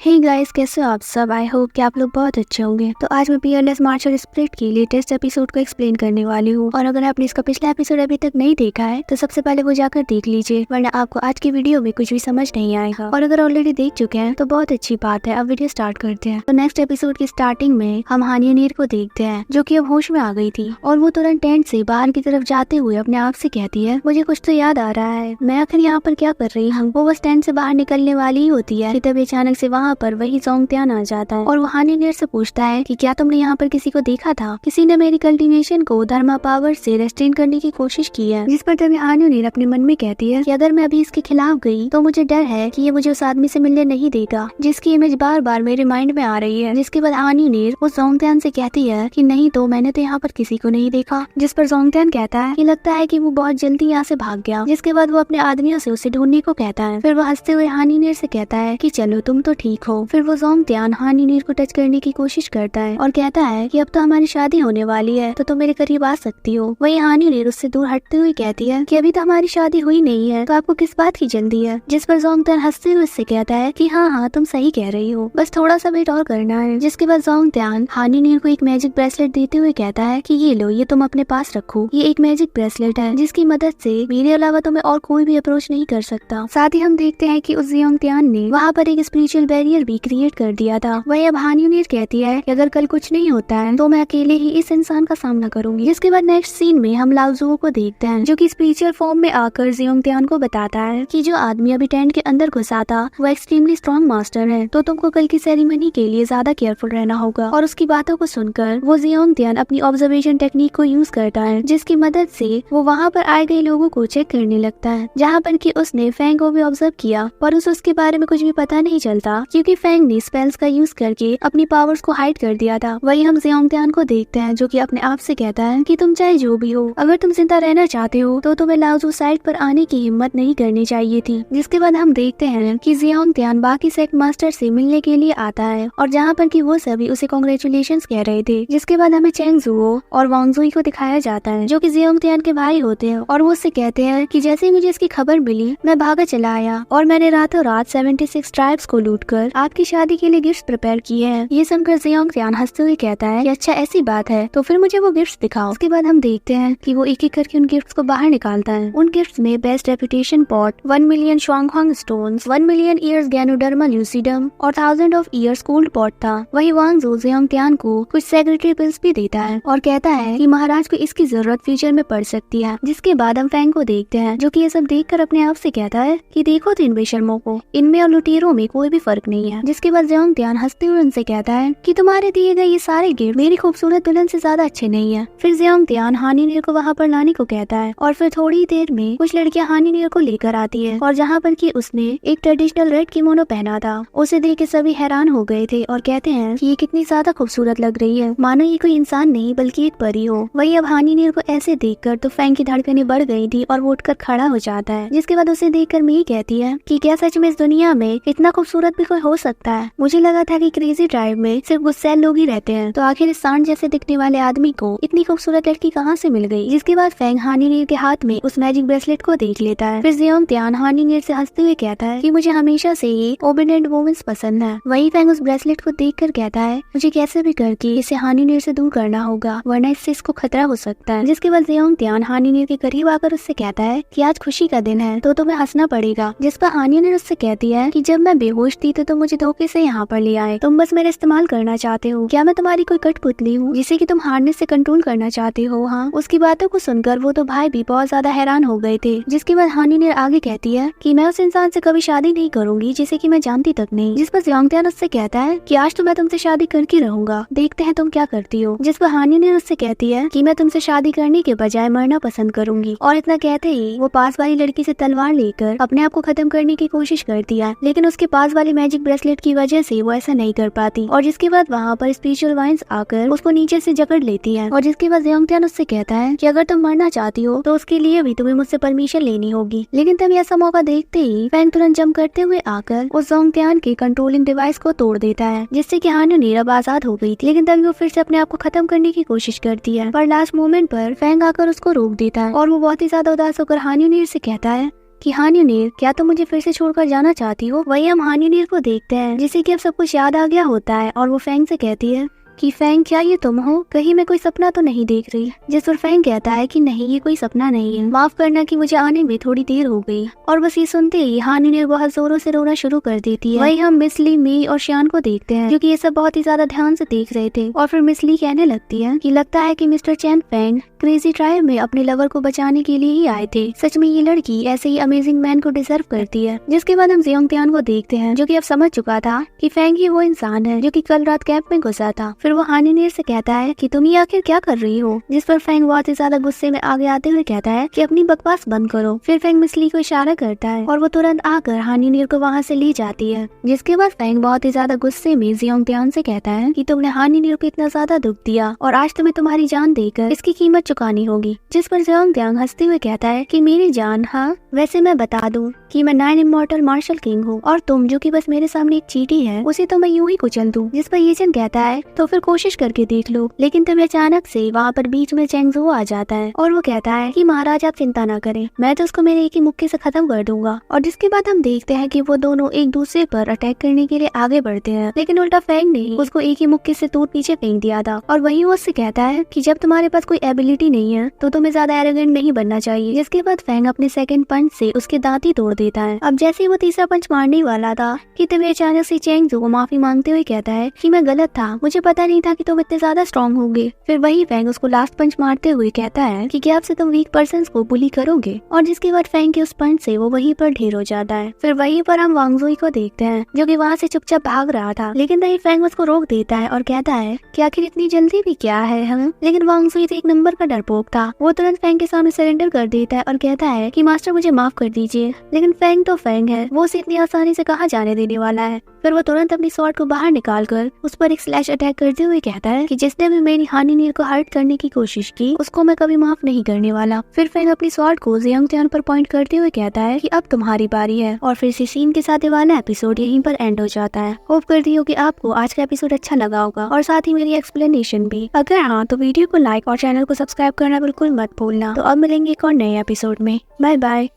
Hey guys, कैसे हो आप सब। आई होप कि आप लोग बहुत अच्छे होंगे। तो आज मैं पीयरलेस मार्शल स्पिरिट की लेटेस्ट एपिसोड को एक्सप्लेन करने वाली हूँ। और अगर आपने इसका पिछला एपिसोड अभी तक नहीं देखा है तो सबसे पहले वो जाकर देख लीजिए, वरना आपको आज की वीडियो में कुछ भी समझ नहीं आएगा। और अगर ऑलरेडी देख चुके हैं तो बहुत अच्छी बात है। अब वीडियो स्टार्ट करते हैं। तो नेक्स्ट एपिसोड की स्टार्टिंग में हम हानियनीर को देखते हैं, जो की अब होश में आ गई थी। और वो तुरंत टेंट से बाहर की तरफ जाते हुए अपने आप से कहती है, मुझे कुछ तो याद आ रहा है, मैं आखिर यहाँ पर क्या कर रही हूँ। वो बस टेंट से बाहर निकलने वाली ही होती है कि तभी अचानक से वहाँ पर वही जोंगत्यान आ जाता है। और वो हानियनीर से पूछता है कि क्या तुमने यहाँ पर किसी को देखा था, किसी ने मेरी कल्टीवेशन को धर्मा पावर से रेस्ट्रेन करने की कोशिश की है। जिस पर तभी हानियनीर अपने मन में कहती है कि अगर मैं अभी इसके खिलाफ गई तो मुझे डर है कि ये मुझे उस आदमी से मिलने नहीं देगा, जिसकी इमेज बार बार मेरे माइंड में आ रही है। जिसके बाद हानियनीर उस जोंगत्यान से कहती है कि नहीं तो मैंने तो यहाँ पर किसी को नहीं देखा। जिस पर जोंगत्यान कहता है कि लगता है कि वो बहुत जल्दी यहाँ से भाग गया। जिसके बाद वो अपने आदमियों से उसे ढूंढने को कहता है। फिर वो हंसते हुए हानियनीर से कहता है कि चलो तुम तो ठीक हो। फिर वो जोंगत्यान हानियनीर को टच करने की कोशिश करता है और कहता है कि अब तो हमारी शादी होने वाली है तो तुम मेरे करीब आ सकती हो। वहीं हानियनीर उससे दूर हटते हुए कहती है कि अभी तो हमारी शादी हुई नहीं है तो आपको किस बात की जल्दी है। जिस पर जोंगत्यान हंसते हुए उससे कहता है कि हाँ तुम सही कह रही हो, बस थोड़ा सा वेट और करना है। जिसके बाद जोंगत्यान हानियनीर को एक मैजिक ब्रेसलेट देते हुए कहता है कि ये लो, ये तुम अपने पास रखो। ये एक मैजिक ब्रेसलेट है जिसकी मदद से मेरे अलावा तुम्हें और कोई भी अप्रोच नहीं कर सकता। साथ ही हम देखते हैं कि उस जोंगत्यान ने वहाँ पर एक स्पिरिचुअल बैरियर भी क्रिएट कर दिया था। वही अब हानियनीर कहती है कि अगर कल कुछ नहीं होता है तो मैं अकेले ही इस इंसान का सामना करूंगी। जिसके बाद नेक्स्ट सीन में हम लाओजुओ को देखते हैं, जो कि स्पिरिचुअल फॉर्म में आकर जोंगत्यान को बताता है कि जो आदमी अभी टेंट के अंदर घुसा था वो एक्सट्रीमली स्ट्रॉन्ग मास्टर है, तो तुमको कल की सेरेमनी के लिए ज्यादा केयरफुल रहना होगा। और उसकी बातों को सुनकर वो जोंगत्यान अपनी ऑब्जर्वेशन टेक्निक को यूज करता है, जिसकी मदद से वो वहाँ पर आए गए लोगों को चेक करने लगता है। जहाँ पर कि उसने फैंग को भी ऑब्जर्व किया, पर उसके बारे में कुछ भी पता नहीं चलता क्योंकि फैंग ने स्पेल्स का यूज करके अपनी पावर्स को हाइड कर दिया था। वही हम जोंगत्यान को देखते हैं, जो कि अपने आप से कहता है कि तुम चाहे जो भी हो, अगर तुम जिंदा रहना चाहते हो तो तुम्हें लाओजू साइड पर आने की हिम्मत नहीं करनी चाहिए थी। जिसके बाद हम देखते हैं कि जोंगत्यान बाकी सेक्ट मास्टर से मिलने के लिए आता है और जहाँ पर कि वो सभी उसे कांग्रेचुलेशंस कह रहे थे। जिसके बाद हमें चेंगजुओ और वांगजुई को दिखाया जाता है, जो कि जोंगत्यान के भाई होते हैं। और वो उससे कहते हैं कि जैसे ही मुझे इसकी खबर मिली मैं भागा चला आया और मैंने रातों रात 76 ट्राइब्स को लूटकर आपकी शादी के लिए गिफ्ट प्रिपेयर किए हैं। ये सुनकर जोंगत्यान हंसते हुए कहता है कि अच्छा ऐसी बात है तो फिर मुझे वो गिफ्ट्स दिखाओ। उसके बाद हम देखते हैं कि वो एक एक करके उन गिफ्ट्स को बाहर निकालता है। उन गिफ्ट्स में best reputation pot, 1 million Shuanghuang stones, 1 million years ganoderma lucidum और 1000 ऑफ ईयर्स कोल्ड पॉट था। वही वांगजू जोंगत्यान को कुछ सेक्रेटरी पिल्स भी देता है और कहता है कि महाराज को इसकी जरूरत फ्यूचर में पड़ सकती है। जिसके बाद हम फैंग को देखते हैं, जो कि ये सब देखकर अपने आप से कहता है कि देखो तो इन बेशर्मों को, इनमें और लुटेरों में कोई भी फर्क नहीं है। जिसके बाद जोंगत्यान हंसते हुए उनसे कहता है कि तुम्हारे दिए गए ये सारे गिफ्ट मेरी खूबसूरत दुल्हन से ज्यादा अच्छे नहीं है। फिर जोंगत्यान हानियनीर को वहाँ पर लाने को कहता है और फिर थोड़ी देर में कुछ लड़कियां हानियनीर को लेकर आती है और जहाँ पर कि उसने एक ट्रेडिशनल रेड किमोनो पहना था। उसे देख के सभी हैरान हो गए थे और कहते हैं कि ये कितनी ज्यादा खूबसूरत लग रही है, मानो ये कोई इंसान नहीं बल्कि एक परी हो। वही अब हानियनीर को ऐसे देखकर तो फैंग की धड़कनें बढ़ गई थी और वो उठकर खड़ा हो जाता है। जिसके बाद उसे देखकर मी कहती है कि क्या सच में इस दुनिया में इतना खूबसूरत भी कोई हो सकता है। मुझे लगा था कि क्रेजी ट्राइब में सिर्फ गुस्सैल लोग ही रहते हैं, तो आखिर इस सांड जैसे दिखने वाले आदमी को इतनी खूबसूरत लड़की कहाँ से मिल गई। जिसके बाद फैंग हानियनीर के हाथ में उस मैजिक ब्रेसलेट को देख लेता है। फिर जोंगत्यान हानियनीर से हंसते हुए कहता है कि मुझे हमेशा से ही ओबीडिएंट वुमेन्स पसंद है। वही फैंग उस ब्रेसलेट को देखकर कहता है मुझे कैसे भी करके इसे हानियनीर से दूर करना होगा, वरना इससे इसको खतरा हो सकता है। जिसके बाद जोंगत्यान हानियनीर के करीब आकर उससे कहता है कि आज खुशी का दिन है तो तुम्हें हंसना पड़ेगा। जिस पर हानियनीर उससे कहती है कि जब मैं बेहोश थी तो तुम मुझे धोखे से यहाँ पर ले आए, तुम बस मेरा इस्तेमाल करना चाहते हो। क्या मैं तुम्हारी कोई कठपुतली हूँ जिसे कि तुम हार्नेस से कंट्रोल करना चाहते हो। हाँ, उसकी बातों को सुनकर वो तो भाई भी बहुत ज्यादा हैरान हो गए थे। जिसके बाद हानियनीर आगे कहती है कि मैं उस इंसान से कभी शादी नहीं करूंगी जिसे कि मैं जानती तक नहीं। जिस पर जोंगत्यान उससे कहता है कि आज तो मैं तुमसे शादी करके रहूंगा, देखते हैं तुम क्या करती हो। जिस पर हानियनीर उससे कहती है कि मैं तुमसे शादी करने के बजाय मरना पसंद करूंगी। और इतना कहते ही वो पास वाली लड़की से तलवार लेकर अपने आप को खत्म करने की कोशिश करती है, लेकिन उसके पास वाली मैजिक ब्रेसलेट की वजह से वो ऐसा नहीं कर पाती। और जिसके बाद वहाँ पर स्पिरिचुअल वाइन्स आकर उसको नीचे से जकड़ लेती है। और जिसके बाद जोंगत्यान उससे कहता है कि अगर तुम मरना चाहती हो तो उसके लिए भी तुम्हें मुझसे परमिशन लेनी होगी। लेकिन तभी ऐसा मौका देखते ही फैंग तुरंत जंप करते हुए आकर उस जोंगत्यान के कंट्रोलिंग डिवाइस को तोड़ देता है, जिससे कि हानियनीर अब आजाद हो गई थी। लेकिन तभी वो फिर से अपने आप को खत्म करने की कोशिश करती है, पर लास्ट मोमेंट पर फैंग आकर उसको रोक देता है और वो बहुत ही ज्यादा उदास होकर हानियनीर से कहता है कि हानिनीर, क्या तुम मुझे फिर से छोड़कर जाना चाहती हो? वही हम हानिनीर को देखते हैं जिसे कि अब सब कुछ याद आ गया होता है और वो फैंग से कहती है कि फैंग, क्या ये तुम हो? कहीं मैं कोई सपना तो नहीं देख रही? जिस पर फैंग कहता है कि नहीं, ये कोई सपना नहीं है, माफ करना कि मुझे आने में थोड़ी देर हो गई। और बस ये सुनते ही हानिनीर बहुत जोरों से रोना शुरू कर देती है। वही हम मिस ली, मी और श्यान को देखते हैं जो कि ये सब बहुत ही ज्यादा ध्यान से देख रहे थे। और फिर मिस ली कहने लगती है कि लगता है कि मिस्टर चैन फैंग क्रेजी ट्रायल में अपने लवर को बचाने के लिए ही आए थे। सच में ये लड़की ऐसे ही अमेजिंग मैन को डिजर्व करती है। जिसके बाद हम जियोंग त्यान को देखते हैं जो कि अब समझ चुका था कि फैंग ही वो इंसान है जो कि कल रात कैंप में घुसा था। फिर वो हानिनीर से कहता है कि तुम ये आखिर क्या कर रही हो? जिस पर फैंग बहुत ही ज्यादा गुस्से में आगे आते हुए कहता है कि अपनी बकवास बंद करो। फिर फैंग मिस ली को इशारा करता है और वो तुरंत आकर हानिनीर को वहाँ से ले जाती है। जिसके बाद फैंग बहुत ही ज्यादा गुस्से में जियोंग त्यान से कहता है कि तुमने हानिनीर को इतना ज्यादा दुख दिया और आज तुम्हें तुम्हारी जान देकर इसकी कीमत चुकानी होगी। जिस पर जियोंग त्यान हंसते हुए कहता है कि मेरी जान, हाँ वैसे मैं बता दूं कि मैं 9 इमॉर्टल मार्शल किंग हूँ और तुम जो कि बस मेरे सामने एक चींटी है उसे तो मैं यूं ही कुचल दूं। जिस पर ये जन कहता है तो फिर कोशिश करके देख लो। लेकिन तभी अचानक से वहाँ पर बीच में चेंगजू आ जाता है और वो कहता है कि महाराज आप चिंता ना करें, मैं तो उसको मेरे एक ही मुक्के से खत्म कर दूंगा। और जिसके बाद हम देखते हैं कि वो दोनों एक दूसरे पर अटैक करने के लिए आगे बढ़ते हैं, लेकिन उल्टा फैंग ने उसको एक ही मुक्के से दूर पीछे फेंक दिया था। और वही वो उससे कहता है कि जब तुम्हारे पास कोई एबिलिटी नहीं है तो तुम्हें ज्यादा एरोगेंट नहीं बनना चाहिए। जिसके बाद फैंग अपने सेकंड पंच से उसके दांत ही तोड़ देता है। अब जैसे वो तीसरा पंच मारने वाला था कि तभी अचानक से चेंगजू को माफी मांगते हुए कहता है कि मैं गलत था, मुझे पता नहीं था कि तुम इतने ज्यादा स्ट्रॉन्ग होगे। फिर वही फैंग उसको लास्ट पंच मारते हुए कहता है कि क्या अब से तुम वीक पर्सन को बुली करोगे? और जिसके बाद फैंग के उस पंच से वो वहीं पर ढेर हो जाता है। फिर वहीं पर हम वांगजुई को देखते हैं जो कि वहाँ से चुपचाप भाग रहा था, लेकिन तभी फैंग उसको रोक देता है और कहता है कि आखिर इतनी जल्दी भी क्या है हम? लेकिन वांगजुई तो एक नंबर का डरपोक था, वो तुरंत फैंग के सामने सरेंडर कर देता है और कहता है कि मास्टर मुझे माफ कर दीजिए। लेकिन फैंग तो फैंग है, वो उसे इतनी आसानी से कहाँ जाने देने वाला है। फिर वो तुरंत अपनी स्वॉर्ड को बाहर निकालकर उस पर एक स्लैश अटैक करते हुए कहता है कि जिसने भी मेरी हानिनीर को हर्ट करने की कोशिश की उसको मैं कभी माफ नहीं करने वाला। फिर फैंग अपनी स्वॉर्ड को जियोंग त्यान पर पॉइंट करते हुए कहता है कि अब तुम्हारी बारी है। और फिर इसी सीन के साथ ये वाला एपिसोड यहीं पर एंड हो जाता है। होप करती हूँ कि आपको आज का एपिसोड अच्छा लगा होगा और साथ ही मेरी एक्सप्लेनेशन भी। अगर हाँ तो वीडियो को लाइक और चैनल को सब्सक्राइब करना बिल्कुल मत भूलना। तो अब मिलेंगे एक और नए एपिसोड में। Bye bye.